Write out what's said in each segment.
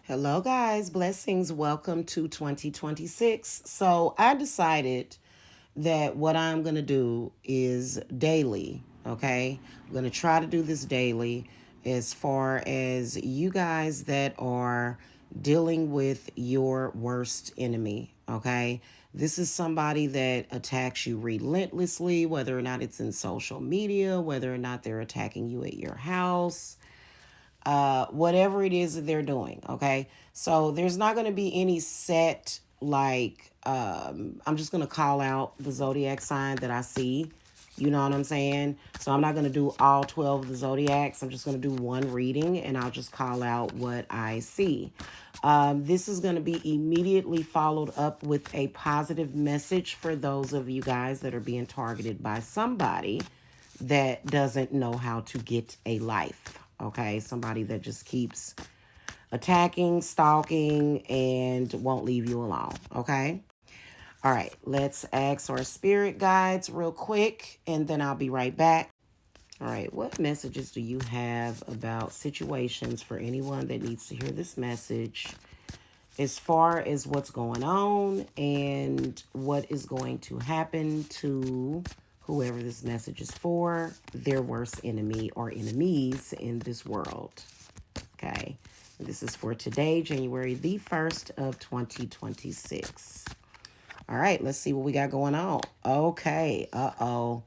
Hello, guys. Blessings. Welcome to 2026. So, I decided that what I'm going to do is daily. Okay. I'm going to try to do this daily as far as you guys that are dealing with your worst enemy. Okay. This is somebody that attacks you relentlessly, whether or not it's in social media, whether or not they're attacking you at your house, whatever it is that they're doing. Okay. So there's not going to be any set, like, I'm just going to call out the zodiac sign that I see. You know what I'm saying? So I'm not going to do all 12 of the zodiacs. I'm just going to do one reading and I'll just call out what I see. This is going to be immediately followed up with a positive message for those of you guys that are being targeted by somebody that doesn't know how to get a life. Okay, somebody that just keeps attacking, stalking, and won't leave you alone. Okay, all right, let's ask our spirit guides real quick, and then I'll be right back. All right, what messages do you have about situations for anyone that needs to hear this message as far as what's going on and what is going to happen to whoever this message is for, their worst enemy or enemies in this world? Okay. This is for today, January the 1st of 2026. All right, let's see what we got going on. Okay. Uh-oh.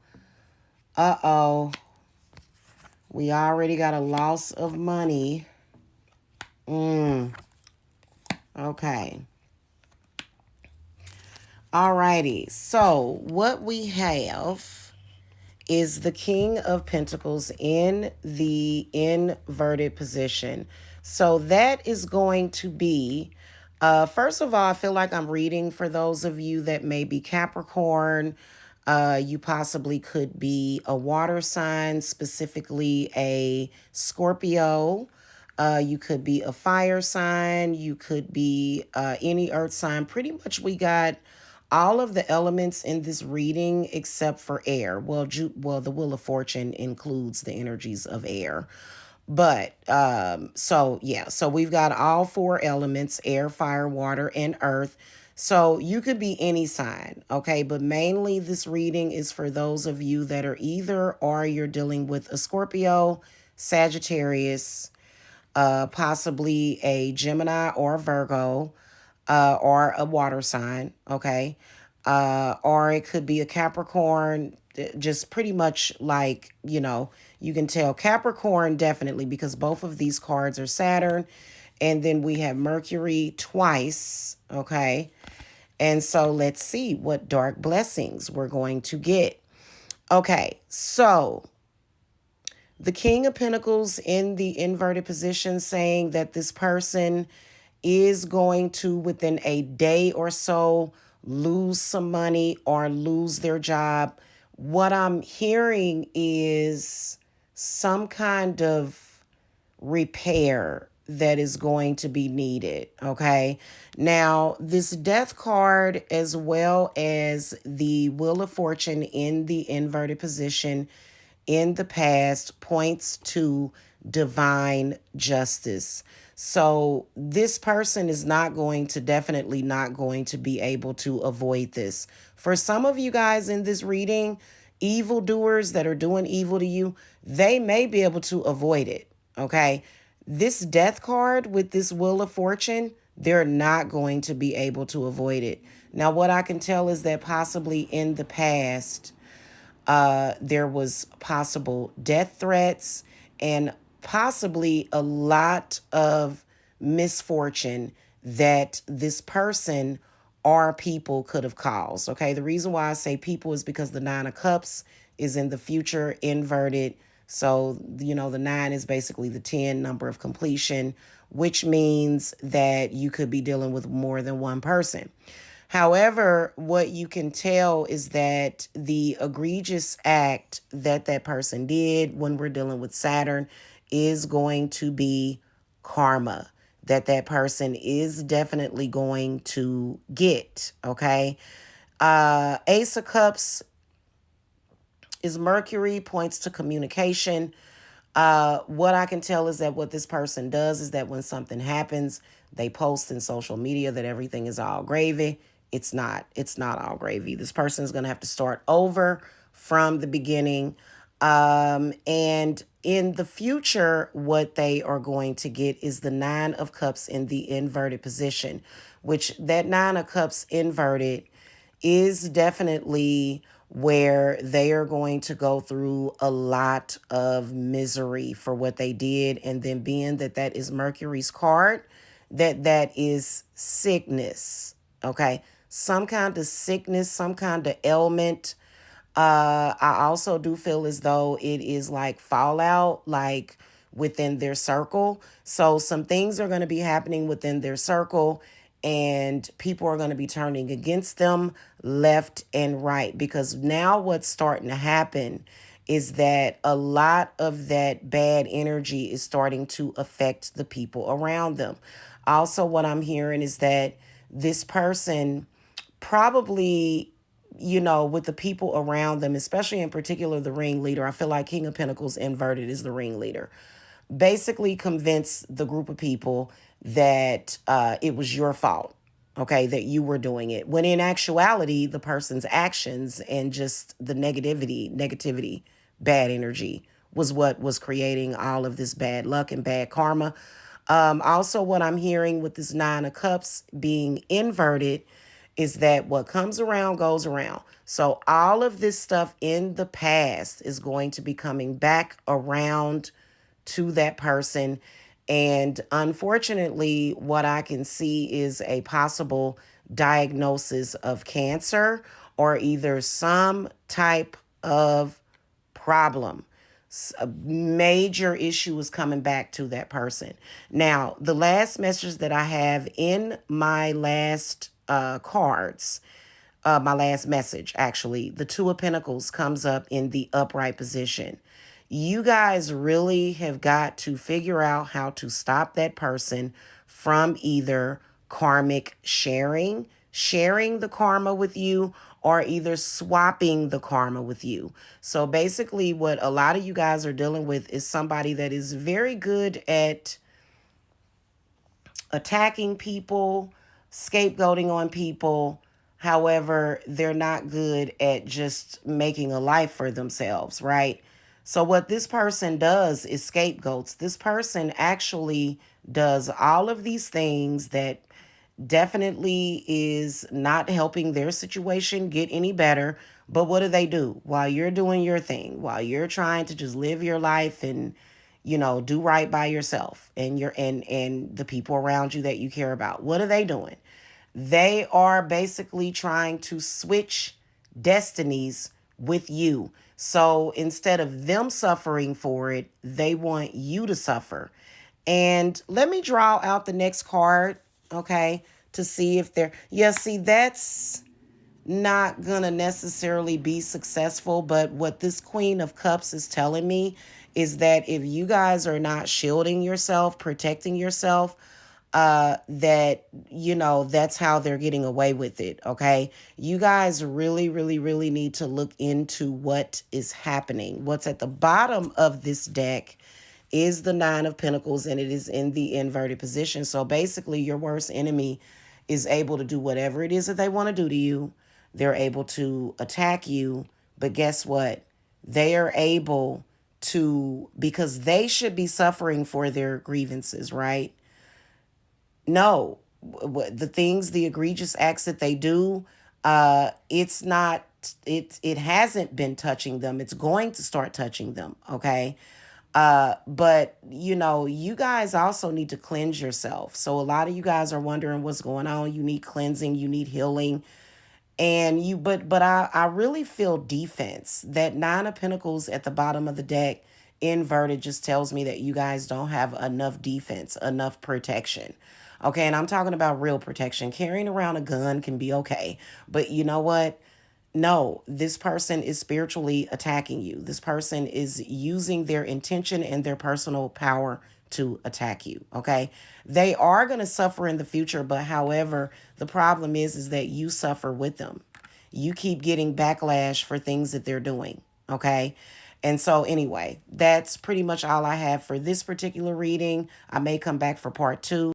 Uh-oh. We already got a loss of money. Okay. Alrighty. So what we have is the King of Pentacles in the inverted position. So that is going to be, first of all, I feel like I'm reading for those of you that may be Capricorn. You possibly could be a water sign, specifically a Scorpio. You could be a fire sign. You could be any earth sign. Pretty much we got all of the elements in this reading except for air. Well, the Wheel of Fortune includes the energies of air. But so we've got all four elements: air, fire, water, and earth. So you could be any sign, okay? But mainly this reading is for those of you that are either or you're dealing with a Scorpio, Sagittarius, possibly a Gemini or a Virgo, or a water sign, okay? Or it could be a Capricorn, just pretty much like, you can tell Capricorn definitely because both of these cards are Saturn. And then we have Mercury twice, okay? And so let's see what dark blessings we're going to get. Okay, so the King of Pentacles in the inverted position saying that this person is going to, within a day or so, lose some money or lose their job. What I'm hearing is some kind of repair that is going to be needed. Okay. Now, this death card, as well as the Wheel of Fortune in the inverted position in the past, points to divine justice. So this person is definitely not going to be able to avoid this. For some of you guys in this reading, evildoers that are doing evil to you, they may be able to avoid it. Okay. This death card with this Wheel of Fortune, they're not going to be able to avoid it. Now, what I can tell is that possibly in the past, there was possible death threats and possibly a lot of misfortune that this person or people could have caused. Okay, the reason why I say people is because the Nine of Cups is in the future inverted. So, the nine is basically the 10 number of completion, which means that you could be dealing with more than one person. However, what you can tell is that the egregious act that that person did when we're dealing with Saturn is going to be karma that that person is definitely going to get, okay? Ace of Cups is Mercury, points to communication. What I can tell is that what this person does is that when something happens, they post in social media that everything is all gravy. It's not. It's not all gravy. This person is going to have to start over from the beginning. And in the future, what they are going to get is the Nine of Cups in the inverted position, which that Nine of Cups inverted is definitely where they are going to go through a lot of misery for what they did. And then being that that is Mercury's card, that is sickness. Okay. Some kind of sickness, some kind of ailment. I also do feel as though it is like fallout, like within their circle. So some things are going to be happening within their circle, and people are going to be turning against them left and right. Because now what's starting to happen is that a lot of that bad energy is starting to affect the people around them. Also, what I'm hearing is that this person probably, with the people around them, especially in particular the ringleader, I feel like King of Pentacles inverted is the ringleader, basically convince the group of people that it was your fault, okay, that you were doing it. When in actuality, the person's actions and just the negativity, bad energy was what was creating all of this bad luck and bad karma. Also, what I'm hearing with this Nine of Cups being inverted is that what comes around goes around. So all of this stuff in the past is going to be coming back around to that person. And unfortunately, what I can see is a possible diagnosis of cancer or either some type of problem. A major issue is coming back to that person. Now, the last message that I have in my last cards, my last message, actually, the Two of Pentacles comes up in the upright position. You guys really have got to figure out how to stop that person from either karmic sharing the karma with you, or either swapping the karma with you. So basically, what a lot of you guys are dealing with is somebody that is very good at attacking people, scapegoating on people. However, they're not good at just making a life for themselves, right? So, what this person does is scapegoats. This person actually does all of these things that definitely is not helping their situation get any better. But what do? While you're doing your thing, while you're trying to just live your life and do right by yourself and and the people around you that you care about, what are they doing? They are basically trying to switch destinies with you. So instead of them suffering for it, they want you to suffer. And let me draw out the next card, okay, to see if they're, yeah, see, that's not gonna necessarily be successful. But what this Queen of Cups is telling me is that if you guys are not shielding yourself, protecting yourself, that that's how they're getting away with it. Okay, you guys really, really, really need to look into what is happening. What's at the bottom of this deck is the Nine of Pentacles, and it is in the inverted position. So basically, your worst enemy is able to do whatever it is that they want to do to you. They're able to attack you, but guess what? They are able to, because they should be suffering for their grievances, right? No, the things, the egregious acts that they do, it's not, it hasn't been touching them. It's going to start touching them, okay? But you guys also need to cleanse yourself. So a lot of you guys are wondering what's going on. You need cleansing, you need healing. And I really feel defense. That Nine of Pentacles at the bottom of the deck inverted just tells me that you guys don't have enough defense, enough protection. Okay, and I'm talking about real protection. Carrying around a gun can be okay, but you know what? No, this person is spiritually attacking you. This person is using their intention and their personal power to attack you. Okay. They are going to suffer in the future, but however, the problem is that you suffer with them. You keep getting backlash for things that they're doing. Okay. And so, anyway, that's pretty much all I have for this particular reading. I may come back for part 2.